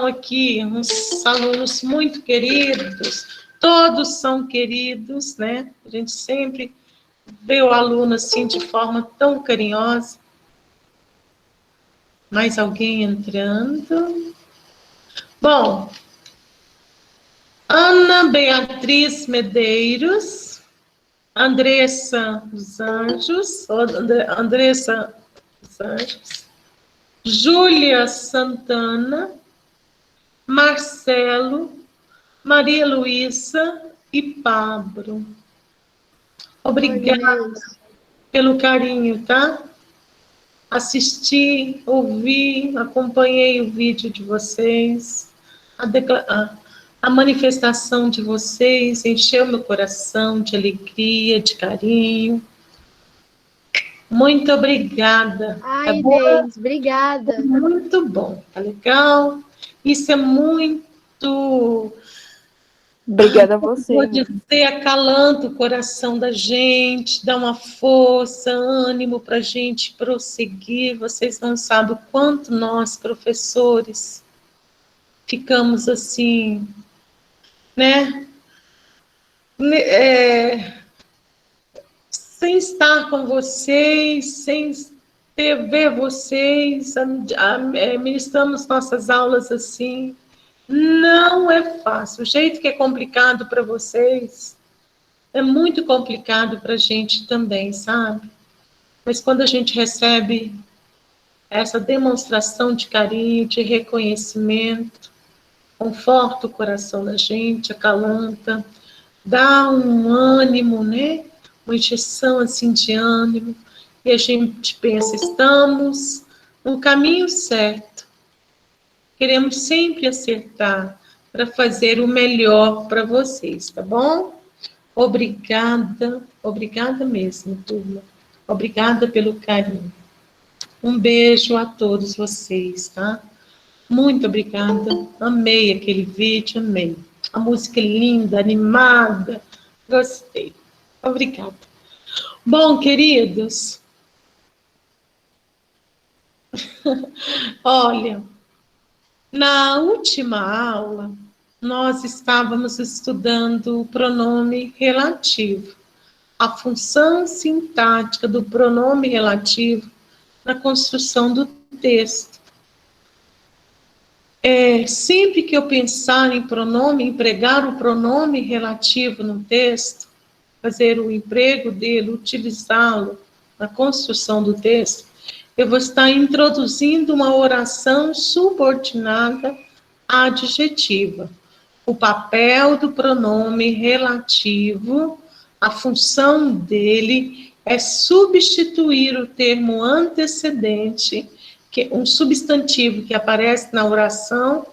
aqui uns alunos muito queridos, todos são queridos, né? A gente sempre vê o aluno assim de forma tão carinhosa. Mais alguém entrando? Bom, Ana Beatriz Medeiros, Andressa dos Anjos, Andressa dos Anjos, Júlia Santana, Marcelo, Maria Luísa e Pablo. Obrigada pelo carinho, tá? Assisti, ouvi, acompanhei o vídeo de vocês, a manifestação de vocês encheu meu coração de alegria, de carinho. Muito obrigada. Ai, Inês, obrigada. Muito bom, tá legal? Isso é muito... Obrigada a você. Vou dizer, acalanta o coração da gente, dá uma força, ânimo para a gente prosseguir. Vocês não sabem o quanto nós, professores, ficamos assim, né? Sem estar com vocês, sem ver vocês, ministramos nossas aulas assim. Não é fácil. O jeito que é complicado para vocês é muito complicado para a gente também, sabe? Mas quando a gente recebe essa demonstração de carinho, de reconhecimento, conforta o coração da gente, acalanta, dá um ânimo, né? Uma injeção assim de ânimo, e a gente pensa, estamos no caminho certo. Queremos sempre acertar para fazer o melhor para vocês, tá bom? Obrigada, obrigada mesmo, turma. Obrigada pelo carinho. Um beijo a todos vocês, tá? Muito obrigada. Amei aquele vídeo, amei. A música é linda, animada. Gostei. Obrigada. Bom, queridos, olha, na última aula, nós estávamos estudando o pronome relativo, a função sintática do pronome relativo na construção do texto. Sempre que eu pensar em pronome, empregar o pronome relativo no texto, fazer o emprego dele, utilizá-lo na construção do texto, eu vou estar introduzindo uma oração subordinada adjetiva. O papel do pronome relativo, a função dele é substituir o termo antecedente, que é um substantivo que aparece na oração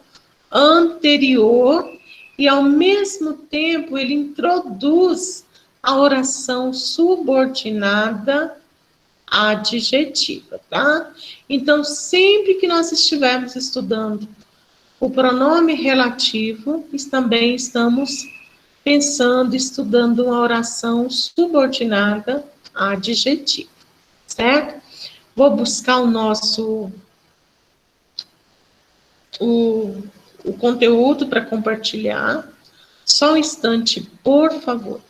anterior, e ao mesmo tempo ele introduz a oração subordinada adjetiva, tá? Então, sempre que nós estivermos estudando o pronome relativo, também estamos pensando, estudando uma oração subordinada adjetiva, certo? Vou buscar o conteúdo para compartilhar. Só um instante, por favor.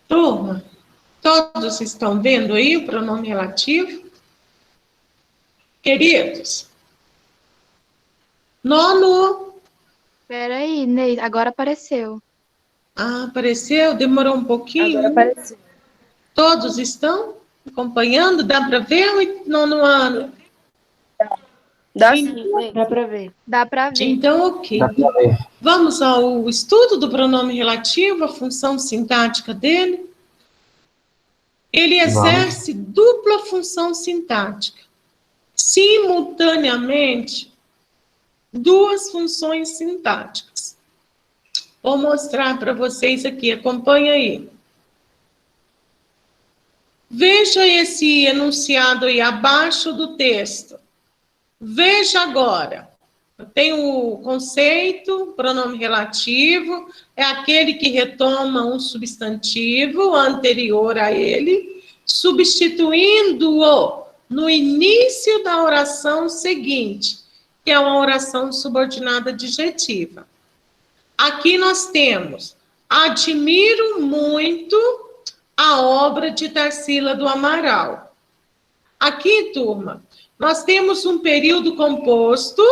Turma, todos estão vendo aí o pronome relativo? Queridos, nono. Espera aí, Inês, agora apareceu. Ah, apareceu? Demorou um pouquinho? Agora apareceu. Todos estão acompanhando? Dá para ver o nono ano? Dá Sim. sim, Inês. Dá pra ver. Dá pra ver. Então, ok. Dá pra ver. Vamos ao estudo do pronome relativo, a função sintática dele. Ele exerce dupla função sintática. Simultaneamente, duas funções sintáticas. Vou mostrar para vocês aqui, acompanha aí. Veja esse enunciado aí abaixo do texto. Veja agora. Tem o conceito, pronome relativo, é aquele que retoma um substantivo anterior a ele, substituindo-o no início da oração seguinte, que é uma oração subordinada adjetiva. Aqui nós temos: admiro muito a obra de Tarsila do Amaral. Aqui, turma, nós temos um período composto.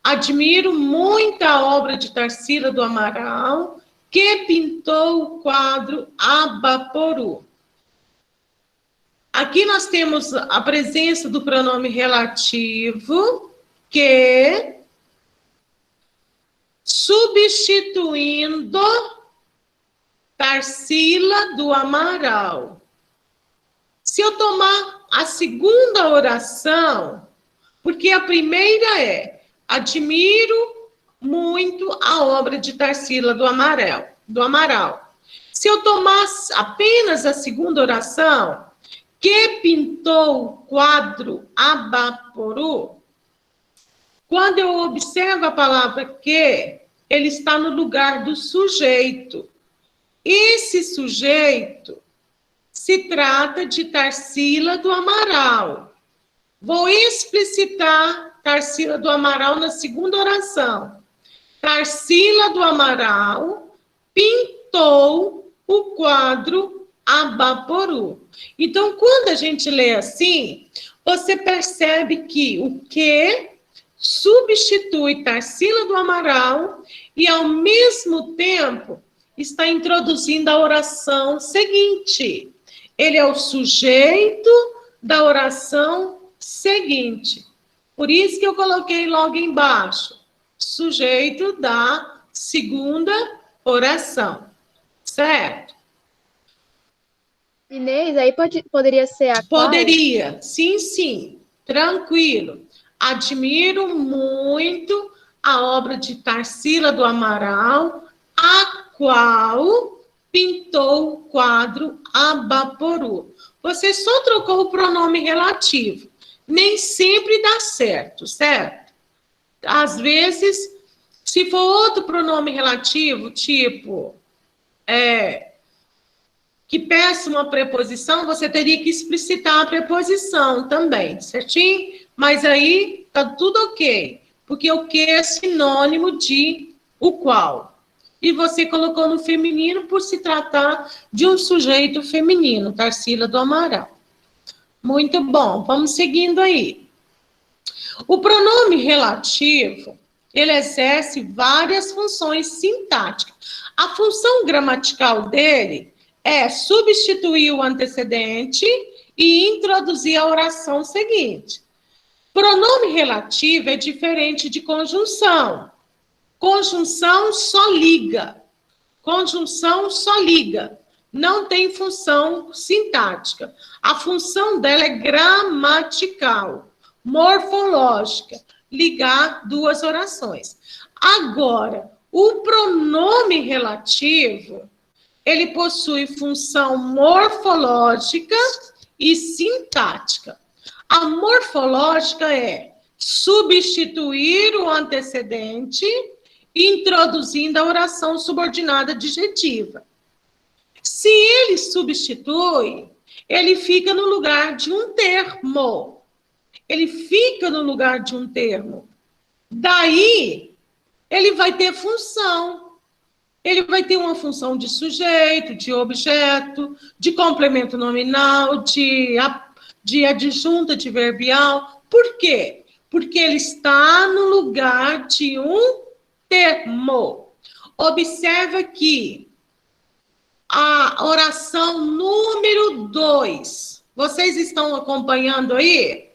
Admiro muito a obra de Tarsila do Amaral, que pintou o quadro Abaporu. Aqui nós temos a presença do pronome relativo, que, substituindo Tarsila do Amaral. Se eu tomar a segunda oração, porque a primeira é: admiro muito a obra de Tarsila do Amaral. Se eu tomar apenas a segunda oração, que pintou o quadro Abaporu, quando eu observo a palavra que, ele está no lugar do sujeito. Esse sujeito se trata de Tarsila do Amaral. Vou explicitar Tarsila do Amaral na segunda oração. Tarsila do Amaral pintou o quadro Abaporu. Então, quando a gente lê assim, você percebe que o que substitui Tarsila do Amaral e, ao mesmo tempo, está introduzindo a oração seguinte. Ele é o sujeito da oração seguinte. Por isso que eu coloquei logo embaixo, sujeito da segunda oração, certo? Inês, aí poderia ser a qual? Poderia, sim, tranquilo. Admiro muito a obra de Tarsila do Amaral, a qual pintou o quadro Abaporu. Você só trocou o pronome relativo. Nem sempre dá certo, certo? Às vezes, se for outro pronome relativo, tipo, que peça uma preposição, você teria que explicitar a preposição também, certinho? Mas aí tá tudo ok, porque o que é sinônimo de o qual. E você colocou no feminino por se tratar de um sujeito feminino, Tarsila do Amaral. Muito bom, vamos seguindo aí. O pronome relativo, ele exerce várias funções sintáticas. A função gramatical dele é substituir o antecedente e introduzir a oração seguinte. Pronome relativo é diferente de conjunção. Conjunção só liga. Conjunção só liga. Não tem função sintática. A função dela é gramatical, morfológica, ligar duas orações. Agora, o pronome relativo, ele possui função morfológica e sintática. A morfológica é substituir o antecedente, introduzindo a oração subordinada adjetiva. Se ele substitui, ele fica no lugar de um termo. Ele fica no lugar de um termo. Daí, ele vai ter função. Ele vai ter uma função de sujeito, de objeto, de complemento nominal, de adjunta adverbial. Por quê? Porque ele está no lugar de um termo. Observa que a oração número 2, vocês estão acompanhando aí?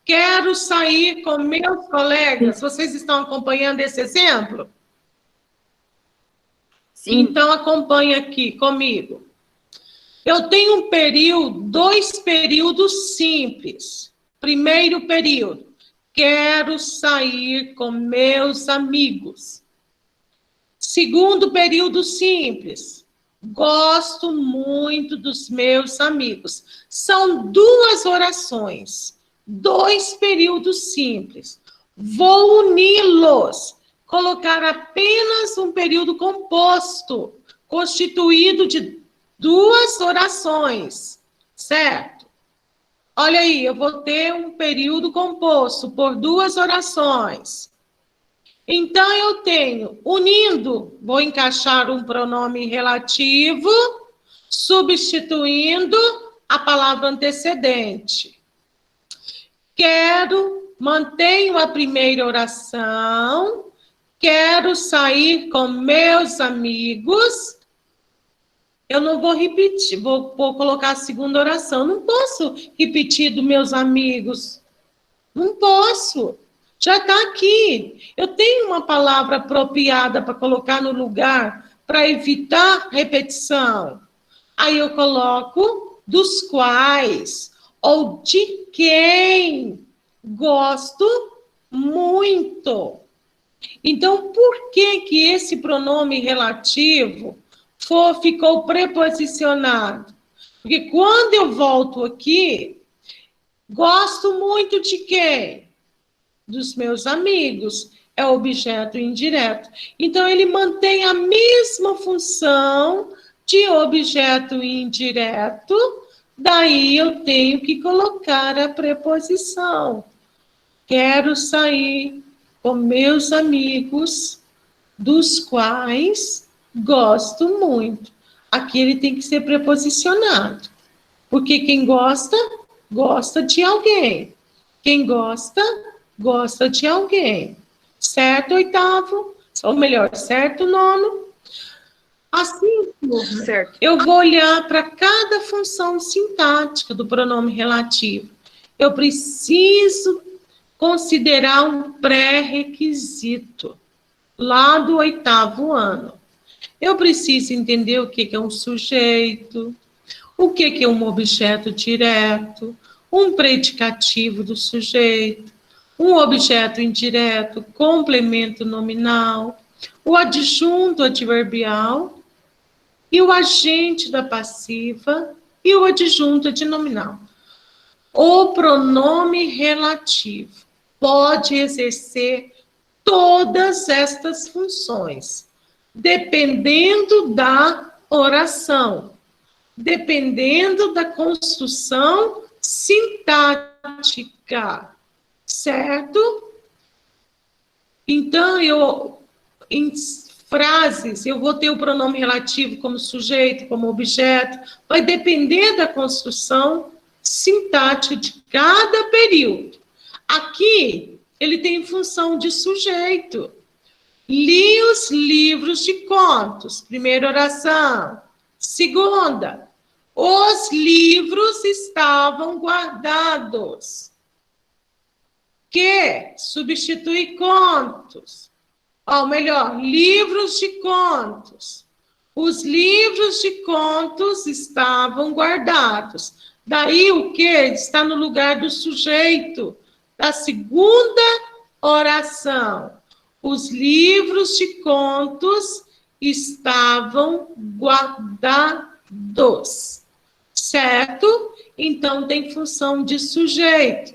Quero sair com meus colegas. Vocês estão acompanhando esse exemplo? Sim. Então, acompanha aqui comigo. Eu tenho um período, 2 períodos simples. Primeiro período, quero sair com meus amigos. Segundo período simples, gosto muito dos meus amigos. São 2 orações, 2 períodos simples. Vou uni-los, colocar apenas um período composto, constituído de 2 orações, certo? Olha aí, eu vou ter um período composto por 2 orações. Então, eu tenho unindo, vou encaixar um pronome relativo, substituindo a palavra antecedente. Mantenho a primeira oração, quero sair com meus amigos. Eu não vou repetir, vou colocar a segunda oração. Não posso repetir dos meus amigos. Não posso. Já está aqui. Eu tenho uma palavra apropriada para colocar no lugar, para evitar repetição. Aí eu coloco dos quais, ou de quem gosto muito. Então, por que esse pronome relativo ficou preposicionado? Porque quando eu volto aqui, gosto muito de quem? Dos meus amigos. É objeto indireto. Então, ele mantém a mesma função de objeto indireto, daí eu tenho que colocar a preposição. Quero sair com meus amigos, dos quais gosto muito. Aqui ele tem que ser preposicionado. Porque quem gosta, gosta de alguém. Quem gosta, gosta de alguém. Certo, oitavo? Ou melhor, certo, nono? Assim, Certo. eu vou olhar para cada função sintática do pronome relativo. Eu preciso considerar um pré-requisito lá do 8º ano. Eu preciso entender o que é um sujeito, o que é um objeto direto, um predicativo do sujeito, um objeto indireto, complemento nominal, o adjunto adverbial e o agente da passiva e o adjunto adnominal. O pronome relativo pode exercer todas estas funções, dependendo da oração, dependendo da construção sintática, certo? Então, em frases, eu vou ter o pronome relativo como sujeito, como objeto, vai depender da construção sintática de cada período. Aqui, ele tem função de sujeito. Li os livros de contos. Primeira oração. Segunda, os livros estavam guardados. Que substitui contos. Ou melhor, livros de contos. Os livros de contos estavam guardados. Daí o que? Está no lugar do sujeito, da segunda oração. Os livros de contos estavam guardados. Certo? Então, tem função de sujeito.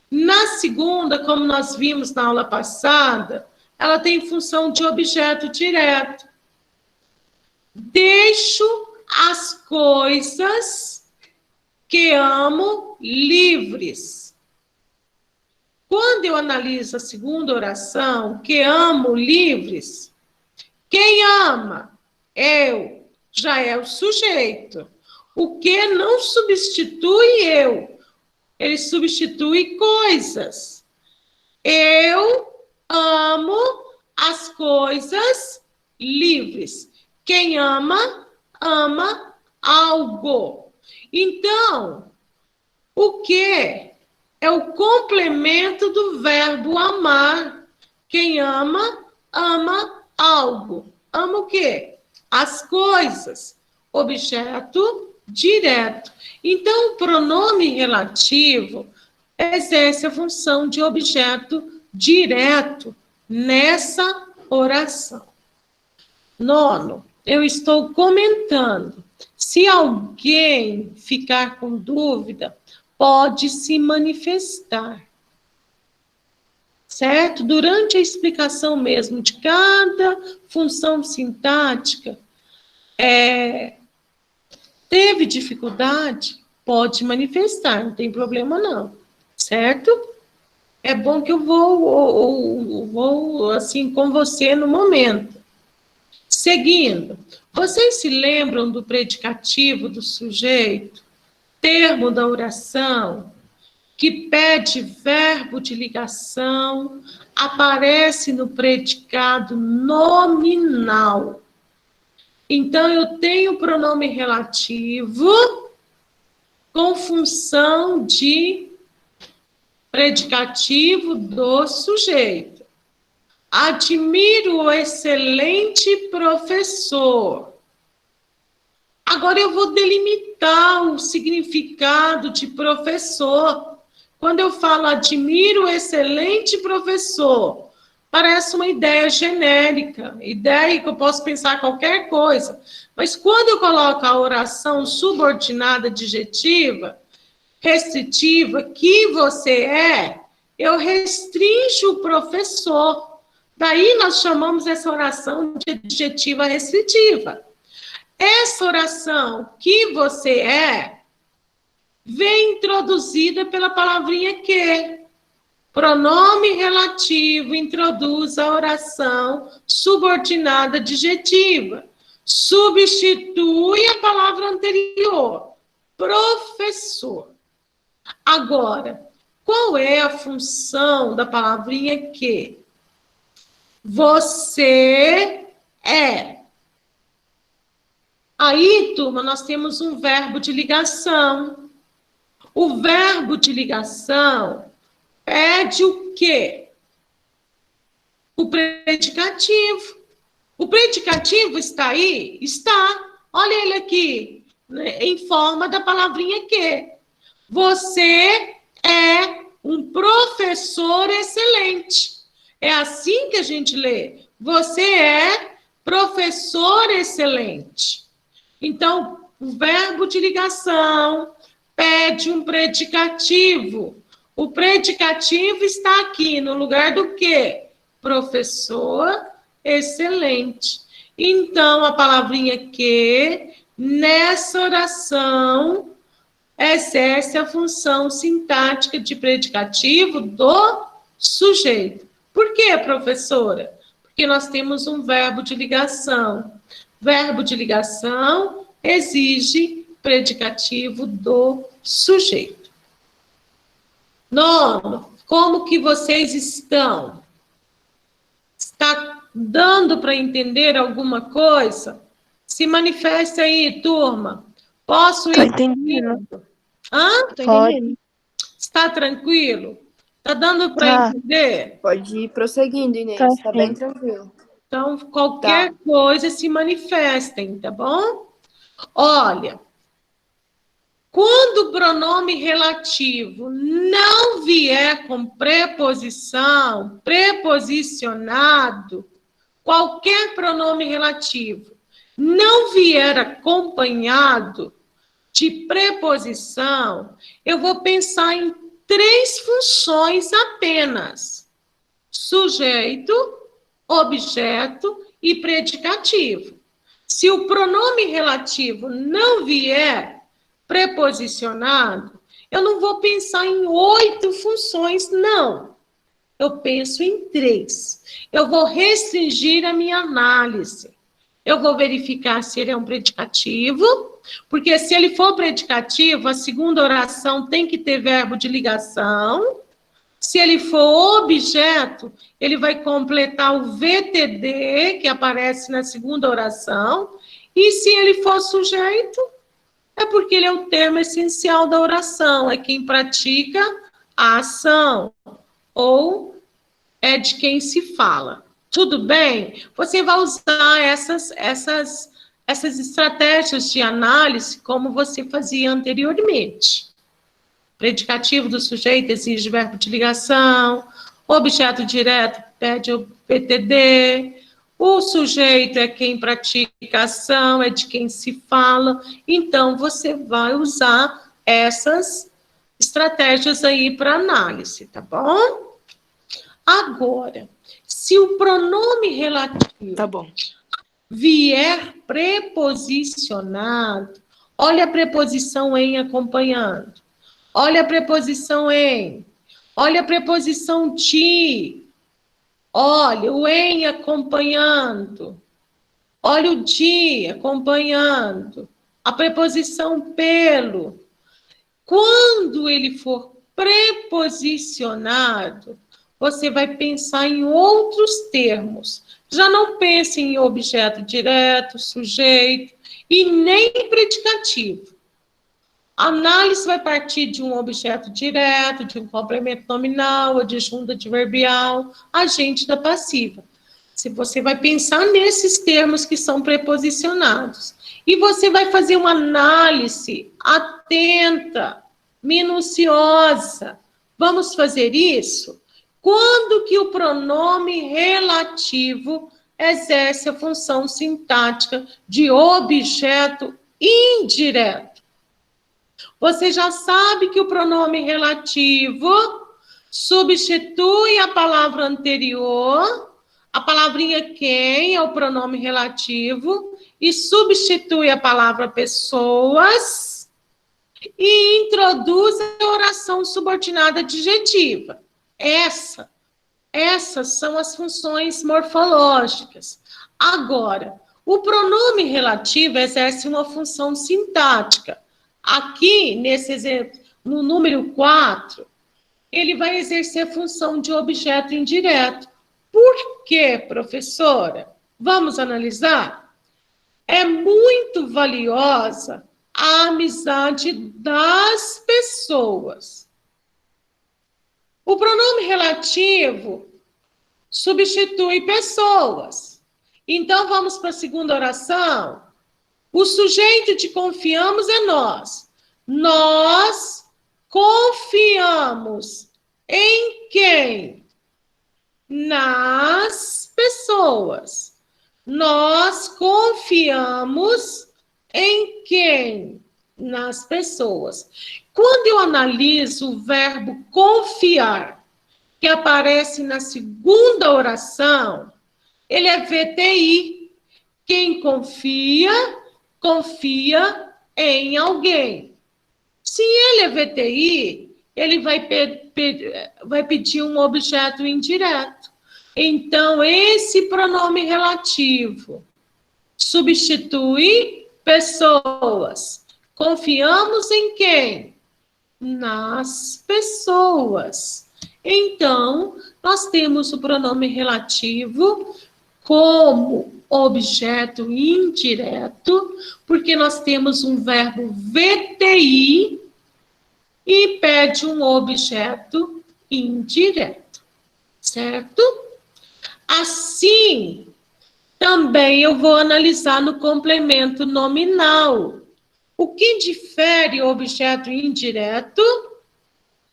Na segunda, como nós vimos na aula passada, ela tem função de objeto direto. Deixo as coisas que amo livres. Quando eu analiso a segunda oração, que amo livres, quem ama? Eu. Já é o sujeito. O que não substitui eu. Ele substitui coisas. Eu amo as coisas livres. Quem ama, ama algo. Então, o que é o complemento do verbo amar. Quem ama, ama algo. Ama o quê? As coisas. Objeto direto. Então, o pronome relativo exerce a função de objeto direto nessa oração. Nono, eu estou comentando. Se alguém ficar com dúvida, pode se manifestar. Certo? Durante a explicação mesmo de cada função sintática, teve dificuldade? Pode manifestar, não tem problema não. Certo? É bom que eu vou assim com você no momento. Seguindo, vocês se lembram do predicativo do sujeito, termo da oração, que pede verbo de ligação, aparece no predicado nominal. Então, eu tenho pronome relativo com função de predicativo do sujeito. Admiro o excelente professor. Agora eu vou delimitar o significado de professor. Quando eu falo admiro o excelente professor, parece uma ideia genérica, ideia que eu posso pensar qualquer coisa. Mas quando eu coloco a oração subordinada adjetiva, restritiva, que você é, eu restringo o professor. Daí nós chamamos essa oração de adjetiva restritiva. Essa oração, que você é, vem introduzida pela palavrinha que. Pronome relativo introduz a oração subordinada adjetiva. Substitui a palavra anterior. Professor. Agora, qual é a função da palavrinha que? Você é. Aí, turma, nós temos um verbo de ligação. O verbo de ligação pede o quê? O predicativo. O predicativo está aí? Está. Olha ele aqui, né, em forma da palavrinha que. Você é um professor excelente. É assim que a gente lê. Você é professor excelente. Então, o verbo de ligação pede um predicativo. O predicativo está aqui no lugar do quê? Professor excelente. Então, a palavrinha que, nessa oração, exerce a função sintática de predicativo do sujeito. Por quê, professora? Porque nós temos um verbo de ligação. Verbo de ligação exige predicativo do sujeito. Nono, como que vocês estão? Está dando para entender alguma coisa? Se manifeste aí, turma. Posso ir? Tô entendendo. Hã? Tô entendendo. Está tranquilo? Está dando para Tá. entender? Pode ir prosseguindo, Inês. Tá Tá bem tranquilo. Então, qualquer coisa se manifestem, tá bom? Olha, quando o pronome relativo não vier com preposição, preposicionado, qualquer pronome relativo não vier acompanhado de preposição, eu vou pensar em 3 funções apenas: sujeito, objeto e predicativo. Se o pronome relativo não vier preposicionado, eu não vou pensar em 8 funções, não. Eu penso em 3. Eu vou restringir a minha análise. Eu vou verificar se ele é um predicativo, porque se ele for predicativo, a segunda oração tem que ter verbo de ligação. Se ele for objeto, ele vai completar o VTD, que aparece na segunda oração. E se ele for sujeito, é porque ele é o termo essencial da oração, é quem pratica a ação ou é de quem se fala. Tudo bem? Você vai usar essas estratégias de análise como você fazia anteriormente. Predicativo do sujeito exige verbo de ligação, objeto direto pede o PTD, o sujeito é quem pratica a ação, é de quem se fala. Então, você vai usar essas estratégias aí para análise, tá bom? Agora, se o pronome relativo Tá bom. vier preposicionado, olha a preposição em acompanhando. Olha a preposição em. Olha a preposição de. Olha o em acompanhando. Olha o de acompanhando. A preposição pelo. Quando ele for preposicionado, você vai pensar em outros termos. Já não pense em objeto direto, sujeito e nem predicativo. A análise vai partir de um objeto direto, de um complemento nominal, adjunto adverbial, agente da passiva. Se você vai pensar nesses termos que são preposicionados. E você vai fazer uma análise atenta, minuciosa. Vamos fazer isso? Quando que o pronome relativo exerce a função sintática de objeto indireto? Você já sabe que o pronome relativo substitui a palavra anterior, a palavrinha quem é o pronome relativo, e substitui a palavra pessoas e introduz a oração subordinada adjetiva. Essas são as funções morfológicas. Agora, o pronome relativo exerce uma função sintática. Aqui, nesse exemplo, no número 4, ele vai exercer a função de objeto indireto. Por quê, professora? Vamos analisar? É muito valiosa a amizade das pessoas. O pronome relativo substitui pessoas. Então, vamos para a segunda oração. O sujeito de confiamos é nós. Nós confiamos em quem? Nas pessoas. Nós confiamos em quem? Nas pessoas. Quando eu analiso o verbo confiar, que aparece na segunda oração, ele é VTI. Quem confia, confia em alguém. Se ele é VTI, ele vai pedir um objeto indireto. Então, esse pronome relativo substitui pessoas. Confiamos em quem? Nas pessoas. Então, nós temos o pronome relativo como objeto indireto, porque nós temos um verbo VTI e pede um objeto indireto, certo? Assim, também eu vou analisar no complemento nominal. O que difere o objeto indireto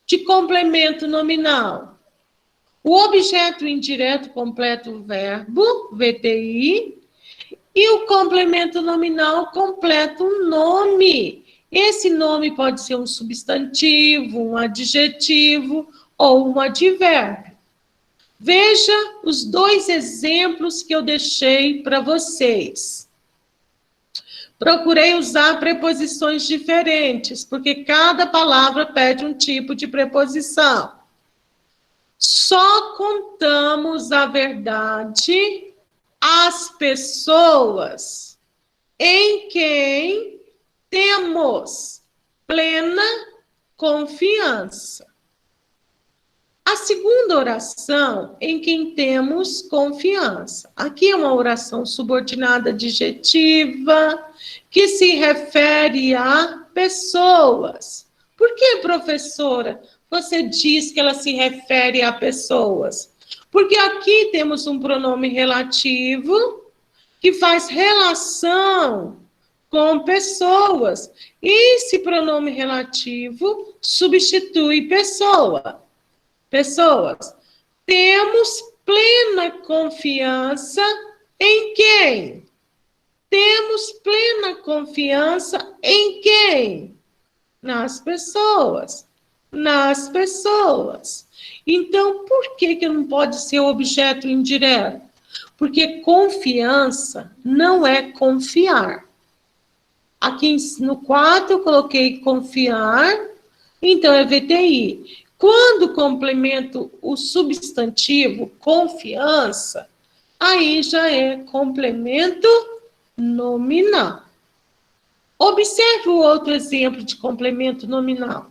de complemento nominal? O objeto indireto completa o verbo, VTI, e o complemento nominal completa um nome. Esse nome pode ser um substantivo, um adjetivo ou um advérbio. Veja os dois exemplos que eu deixei para vocês. Procurei usar preposições diferentes, porque cada palavra pede um tipo de preposição. Só contamos a verdade às pessoas em quem temos plena confiança. A segunda oração, em quem temos confiança. Aqui é uma oração subordinada adjetiva, que se refere a pessoas. Por que, professora? você diz que ela se refere a pessoas? Porque aqui temos um pronome relativo que faz relação com pessoas. E esse pronome relativo substitui pessoas. Temos plena confiança em quem? Temos plena confiança em quem? Nas pessoas. Nas pessoas. Então, por que não pode ser objeto indireto? Porque confiança não é confiar. Aqui no 4 eu coloquei confiar, então é VTI. Quando complemento o substantivo confiança, aí já é complemento nominal. Observe o outro exemplo de complemento nominal.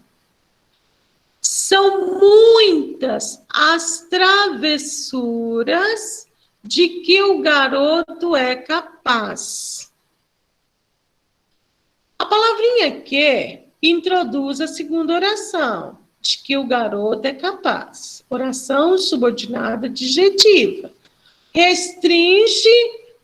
São muitas as travessuras de que o garoto é capaz. A palavrinha que introduz a segunda oração, de que o garoto é capaz. Oração subordinada adjetiva. Restringe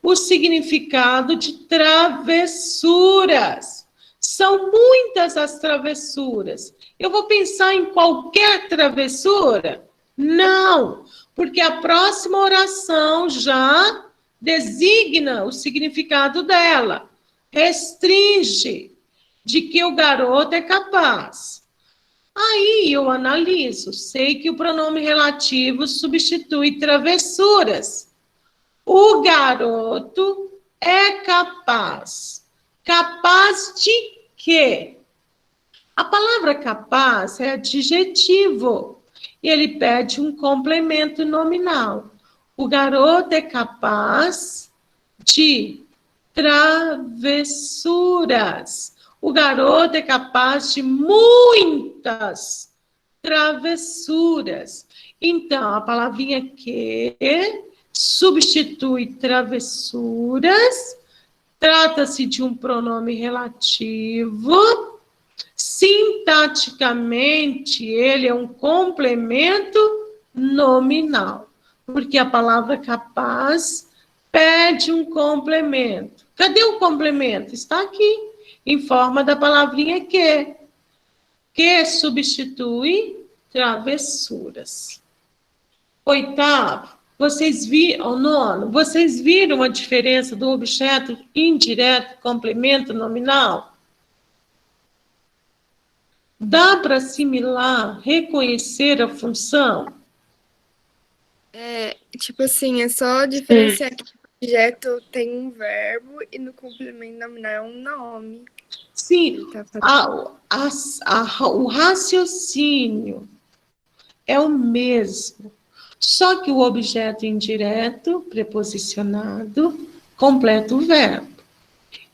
o significado de travessuras. São muitas as travessuras. Eu vou pensar em qualquer travessura? Não, porque a próxima oração já designa o significado dela. Restringe de que o garoto é capaz. Aí eu analiso, sei que o pronome relativo substitui travessuras. O garoto é capaz. Capaz de quê? A palavra capaz é adjetivo e ele pede um complemento nominal. O garoto é capaz de travessuras. O garoto é capaz de muitas travessuras. Então, a palavrinha que substitui travessuras, trata-se de um pronome relativo. Sintaticamente, ele é um complemento nominal, porque a palavra capaz pede um complemento. Cadê o complemento? Está aqui, em forma da palavrinha que substitui travessuras. Oitavo, nono, vocês viram a diferença do objeto indireto, complemento nominal? Dá para assimilar, reconhecer a função? Tipo assim, é só diferenciar que o objeto tem um verbo e no complemento nominal é um nome. Sim, o raciocínio é o mesmo, só que o objeto indireto, preposicionado, completa o verbo.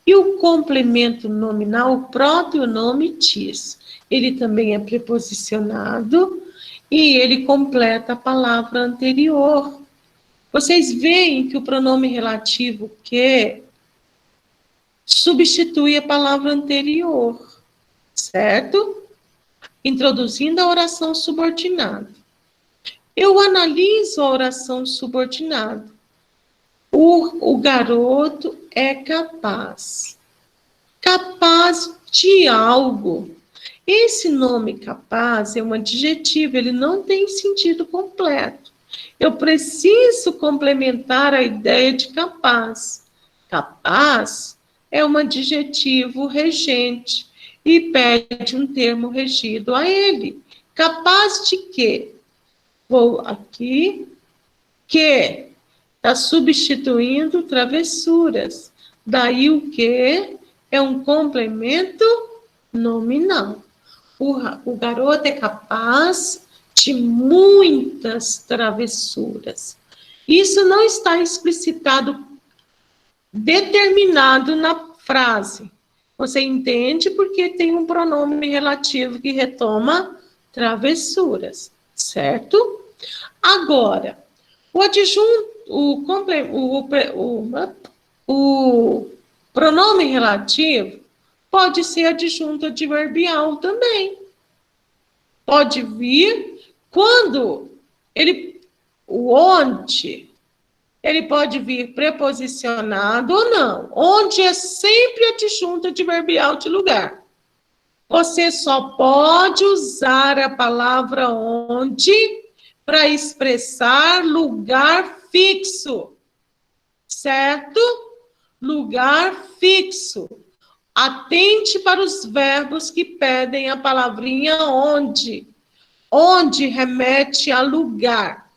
E o complemento nominal, o próprio nome diz. Ele também é preposicionado e ele completa a palavra anterior. Vocês veem que o pronome relativo que substitui a palavra anterior, certo? Introduzindo a oração subordinada. Eu analiso a oração subordinada. O garoto é capaz. Capaz de algo. Esse nome capaz é um adjetivo, ele não tem sentido completo. Eu preciso complementar a ideia de capaz. Capaz é um adjetivo regente e pede um termo regido a ele. Capaz de quê? Vou aqui, que está substituindo travessuras. Daí o que é um complemento nominal. O garoto é capaz de muitas travessuras. Isso não está explicitado, determinado na frase. Você entende porque tem um pronome relativo que retoma travessuras, certo? Agora, o adjunto, o pronome relativo pode ser adjunto adverbial também. pode vir quando o onde, ele pode vir preposicionado ou não. Onde é sempre adjunto adverbial de lugar. Você só pode usar a palavra onde para expressar lugar fixo, certo? Lugar fixo. Atente para os verbos que pedem a palavrinha onde. Onde remete a lugar.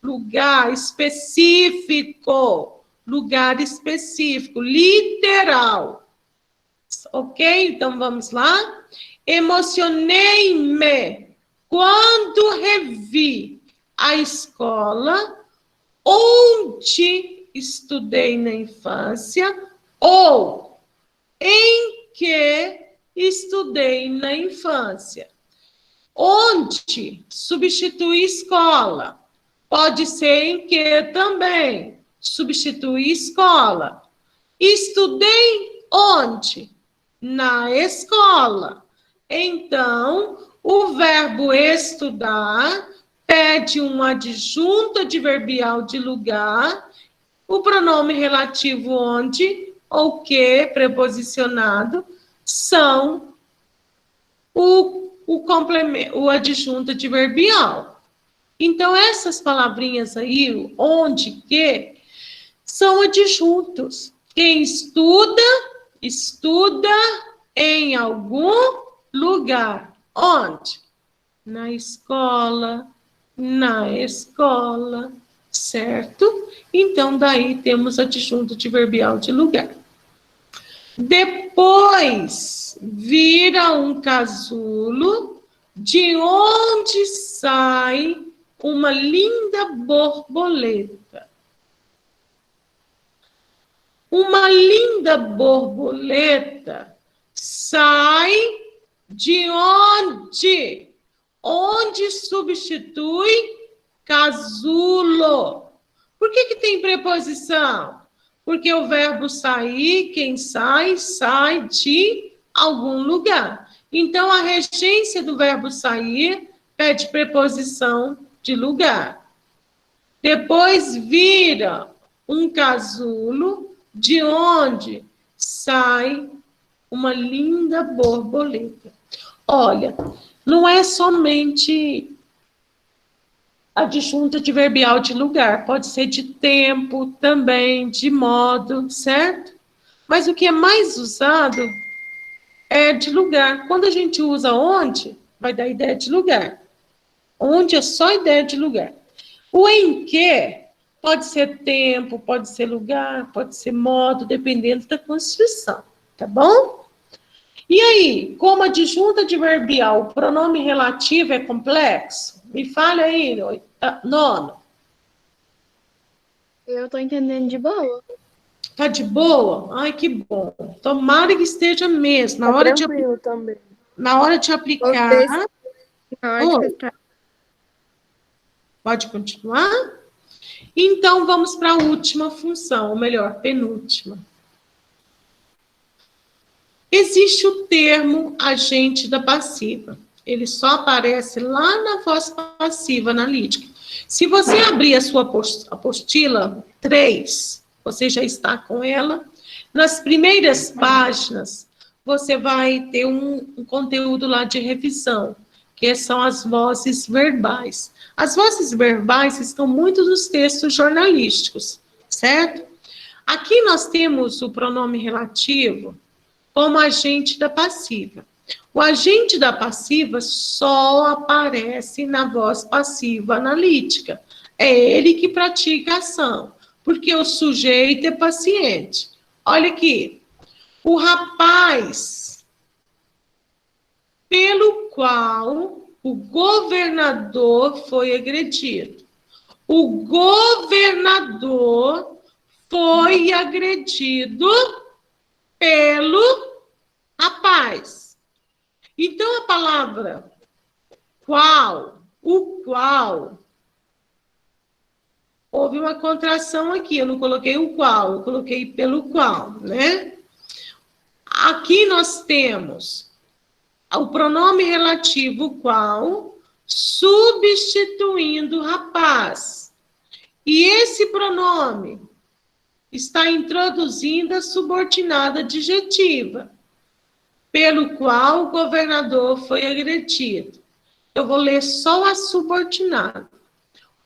Lugar específico. Lugar específico, literal. Ok? Então vamos lá. Emocionei-me quando revi a escola onde estudei na infância ou em que estudei na infância. Onde substitui escola. Pode ser em que também. Substitui escola. Estudei onde? Na escola. Então, o verbo estudar pede um adjunto adverbial de lugar, o pronome relativo onde ou que, preposicionado, são o adjunto adverbial. Então, essas palavrinhas aí, onde, que, são adjuntos. Quem estuda, estuda em algum lugar. Onde? Na escola, certo? Então, daí temos adjunto adverbial de lugar. Depois, vira um casulo de onde sai uma linda borboleta. Uma linda borboleta sai de onde? Onde substitui casulo. Por que tem preposição? Porque o verbo sair, quem sai, sai de algum lugar. Então, a regência do verbo sair pede preposição de lugar. Depois vira um casulo de onde sai uma linda borboleta. Olha, não é somente adjunto adverbial de lugar, pode ser de tempo também, de modo, certo? Mas o que é mais usado é de lugar. Quando a gente usa onde, vai dar ideia de lugar. Onde é só ideia de lugar. O em que pode ser tempo, pode ser lugar, pode ser modo, dependendo da construção, tá bom? E aí, como adjunto adverbial, o pronome relativo é complexo? Me fale aí, nono. Eu tô entendendo de boa. Tá de boa? Ai, que bom. Tomara que esteja mesmo. Tá tranquilo também. Na hora de aplicar... Pode continuar? Então, vamos para a última função, ou melhor, penúltima. Existe o termo agente da passiva. Ele só aparece lá na voz passiva analítica. Se você abrir a sua apostila 3, você já está com ela. Nas primeiras páginas, você vai ter um conteúdo lá de revisão, que são as vozes verbais. As vozes verbais estão muito nos textos jornalísticos, certo? Aqui nós temos o pronome relativo como agente da passiva. O agente da passiva só aparece na voz passiva analítica. É ele que pratica a ação, porque o sujeito é paciente. Olha aqui. O rapaz pelo qual o governador foi agredido. O governador foi agredido pelo rapaz. Então, a palavra qual, o qual, houve uma contração aqui, eu não coloquei o qual, eu coloquei pelo qual, né? Aqui nós temos o pronome relativo qual, substituindo o rapaz. E esse pronome está introduzindo a subordinada adjetiva, pelo qual o governador foi agredido. Eu vou ler só a subordinada.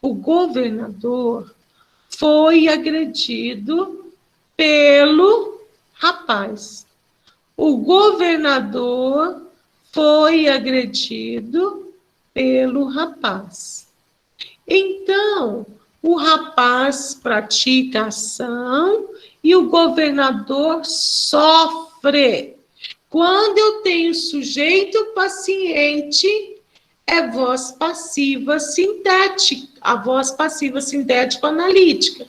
O governador foi agredido pelo rapaz. O governador foi agredido pelo rapaz. Então, o rapaz pratica ação e o governador sofre. Quando eu tenho sujeito paciente, é voz passiva sintética, a voz passiva sintética analítica.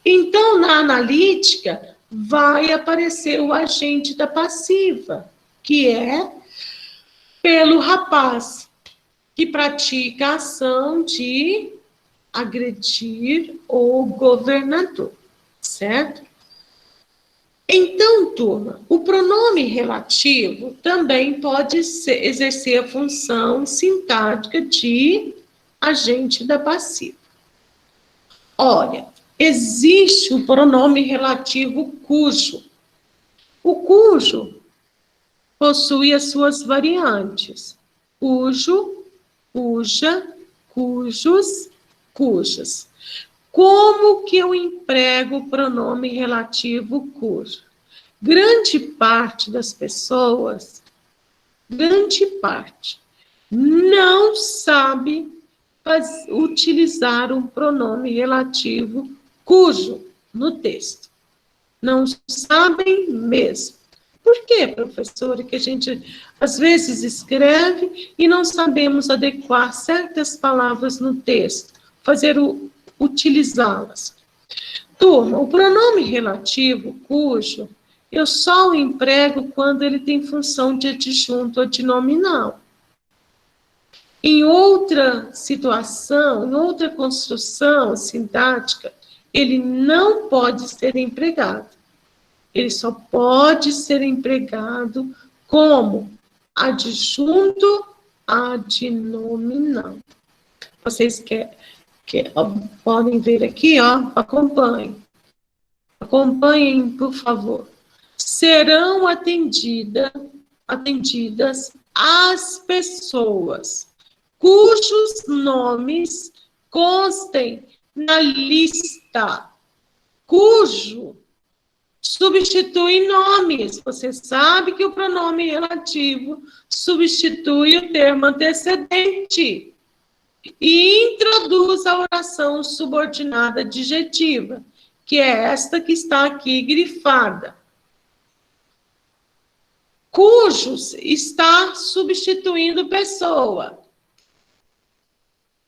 Então, na analítica, vai aparecer o agente da passiva, que é pelo rapaz, que pratica a ação de agredir o governador, certo? Então, turma, o pronome relativo também pode exercer a função sintática de agente da passiva. Olha, existe o pronome relativo cujo. O cujo possui as suas variantes: cujo, cuja, cujos, cujas. Como que eu emprego o pronome relativo cujo? Grande parte das pessoas, não sabe utilizar um pronome relativo cujo no texto. Não sabem mesmo. Por quê, professora, que a gente às vezes escreve e não sabemos adequar certas palavras no texto, utilizá-las? Turma, o pronome relativo cujo, eu só o emprego quando ele tem função de adjunto ou de nominal. Em outra situação, em outra construção sintática, ele não pode ser empregado. Ele só pode ser empregado como adjunto adnominal. Vocês podem ver aqui, ó, acompanhem. Acompanhem, por favor. Serão atendidas as pessoas cujos nomes constem na lista. Cujo substitui nomes. Você sabe que o pronome relativo substitui o termo antecedente e introduz a oração subordinada adjetiva, que é esta que está aqui grifada. Cujos está substituindo pessoa.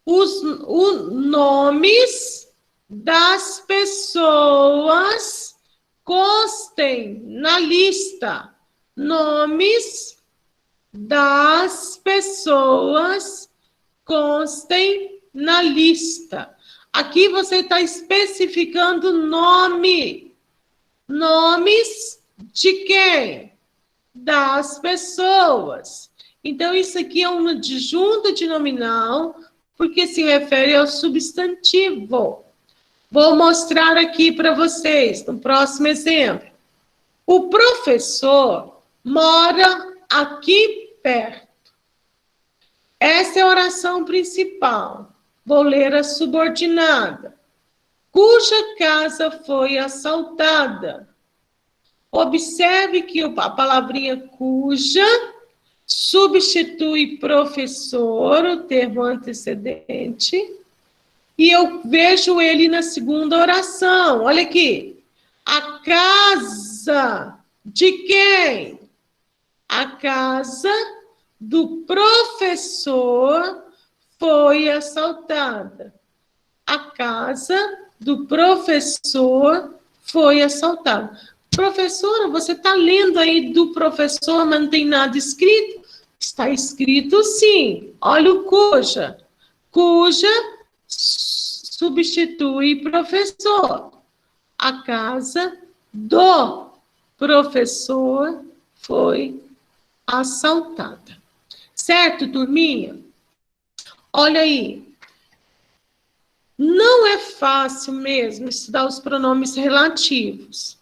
Os nomes das pessoas constem na lista. Nomes das pessoas constem na lista. Aqui você está especificando nome. Nomes de quem? Das pessoas. Então, isso aqui é um adjunto de nominal, porque se refere ao substantivo. Vou mostrar aqui para vocês, no próximo exemplo. O professor mora aqui perto. Essa é a oração principal. Vou ler a subordinada. Cuja casa foi assaltada. Observe que a palavrinha cuja substitui professor, o termo antecedente, e eu vejo ele na segunda oração. Olha aqui. A casa de quem? A casa do professor foi assaltada. A casa do professor foi assaltada. Professora, você está lendo aí do professor, mas não tem nada escrito? Está escrito sim. Olha o cuja. Cuja substitui professor. A casa do professor foi assaltada. Certo, turminha? Olha aí. Não é fácil mesmo estudar os pronomes relativos.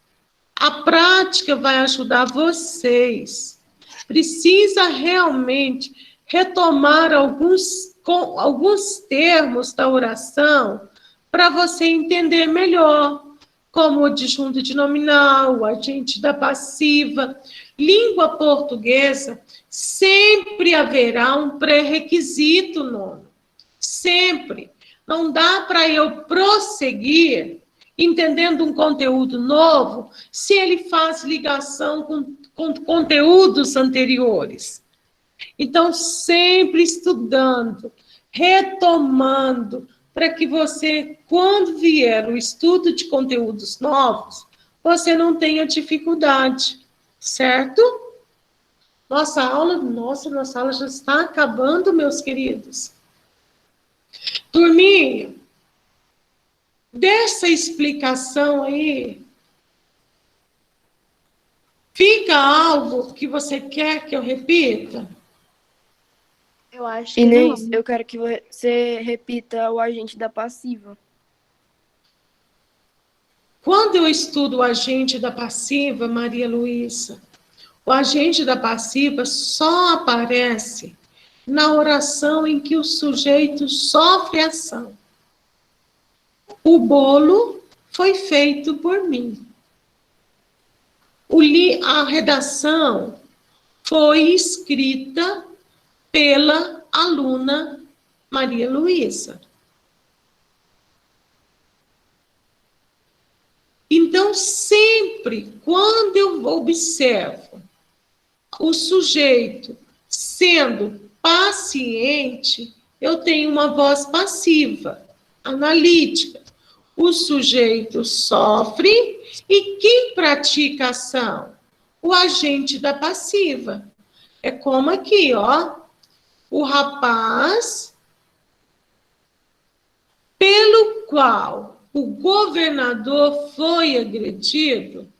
A prática vai ajudar vocês. Precisa realmente retomar alguns termos da oração para você entender melhor, como o adjunto de nominal, o agente da passiva. Língua portuguesa, sempre haverá um pré-requisito, nono. Sempre. Não dá para eu prosseguir entendendo um conteúdo novo se ele faz ligação com conteúdos anteriores. Então, sempre estudando, retomando, para que você, quando vier o estudo de conteúdos novos, você não tenha dificuldade, certo? Nossa aula já está acabando, meus queridos. Turminha, dessa explicação aí, fica algo que você quer que eu repita? Eu acho que Inês, não. eu quero que você repita o agente da passiva. Quando eu estudo o agente da passiva, Maria Luísa, o agente da passiva só aparece na oração em que o sujeito sofre ação. O bolo foi feito por mim. A redação foi escrita pela aluna Maria Luísa. Então, sempre, quando eu observo o sujeito sendo paciente, eu tenho uma voz passiva, analítica. O sujeito sofre e quem pratica a ação? O agente da passiva. É como aqui, ó. O rapaz pelo qual o governador foi agredido,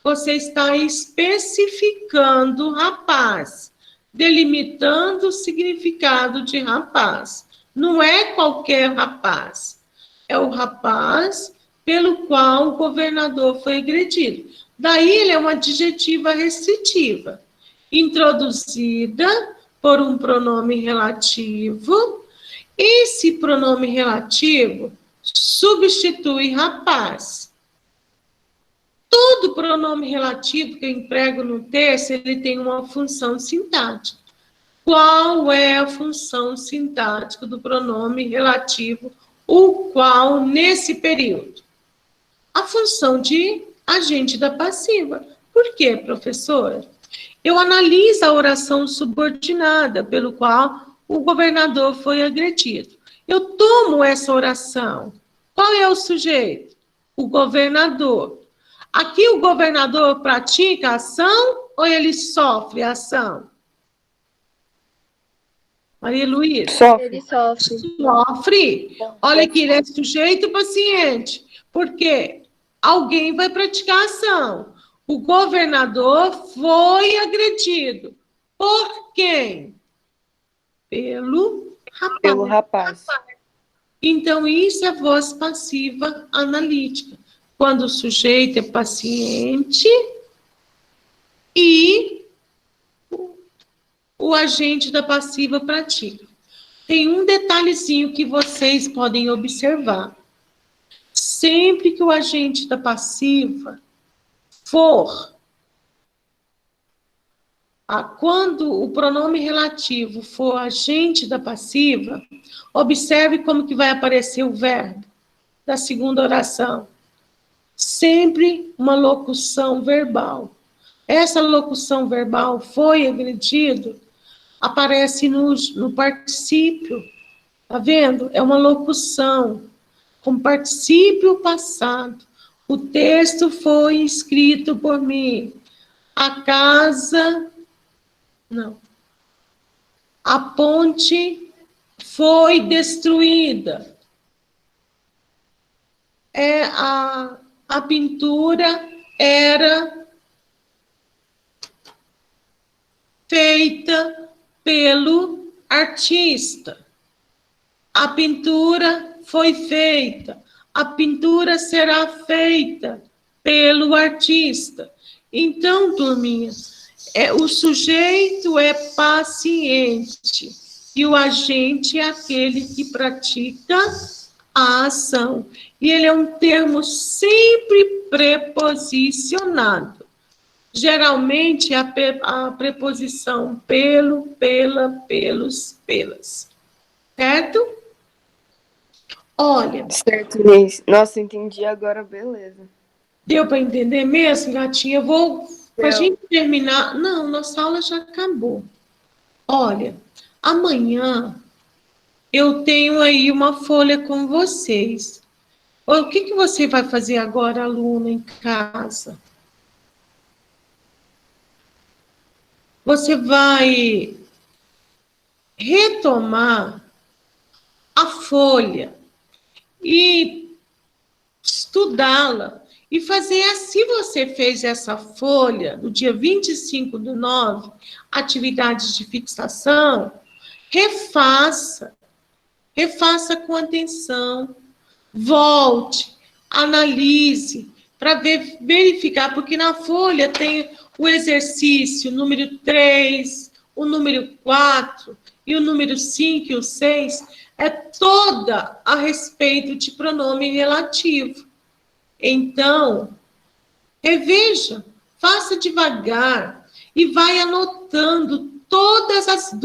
você está especificando rapaz, delimitando o significado de rapaz. Não é qualquer rapaz, é o rapaz pelo qual o governador foi agredido. Daí ele é uma adjetiva restritiva, introduzida por um pronome relativo. Esse pronome relativo substitui rapaz. Todo pronome relativo que eu emprego no texto, ele tem uma função sintática. Qual é a função sintática do pronome relativo, o qual, nesse período? A função de agente da passiva. Por quê, professora? Eu analiso a oração subordinada, pelo qual o governador foi agredido. Eu tomo essa oração. Qual é o sujeito? O governador. Aqui o governador pratica a ação ou ele sofre a ação? Maria Luísa? Sofre. Ele sofre. Sofre. Olha aqui, ele é sujeito paciente. Por quê? Alguém vai praticar a ação. O governador foi agredido. Por quem? Pelo rapaz. Pelo rapaz. Então, isso é voz passiva analítica. Quando o sujeito é paciente e o agente da passiva pratica. Tem um detalhezinho que vocês podem observar. Sempre que o agente da passiva for, quando o pronome relativo for agente da passiva, observe como que vai aparecer o verbo da segunda oração. Sempre uma locução verbal. Essa locução verbal foi agredido, aparece no particípio. Tá vendo? É uma locução com particípio passado. O texto foi escrito por mim. A casa... Não. A ponte foi destruída. A pintura era feita pelo artista. A pintura foi feita. A pintura será feita pelo artista. Então, turminha, o sujeito é paciente e o agente é aquele que pratica a ação. E ele é um termo sempre preposicionado. Geralmente, a preposição pelo, pela, pelos, pelas. Certo? Olha. Certo, Inês. Nossa, entendi agora, beleza. Deu para entender mesmo, gatinha? Eu vou, para a gente terminar... Não, nossa aula já acabou. Olha, amanhã eu tenho aí uma folha com vocês. O que você vai fazer agora, aluna, em casa? Você vai retomar a folha e estudá-la e fazer, se você fez essa folha no dia 25/9, atividades de fixação, refaça com atenção, volte, analise, para verificar, porque na folha tem o exercício número 3, o número 4 e o número 5 e o 6, é toda a respeito de pronome relativo. Então, reveja, faça devagar e vai anotando todas as dúvidas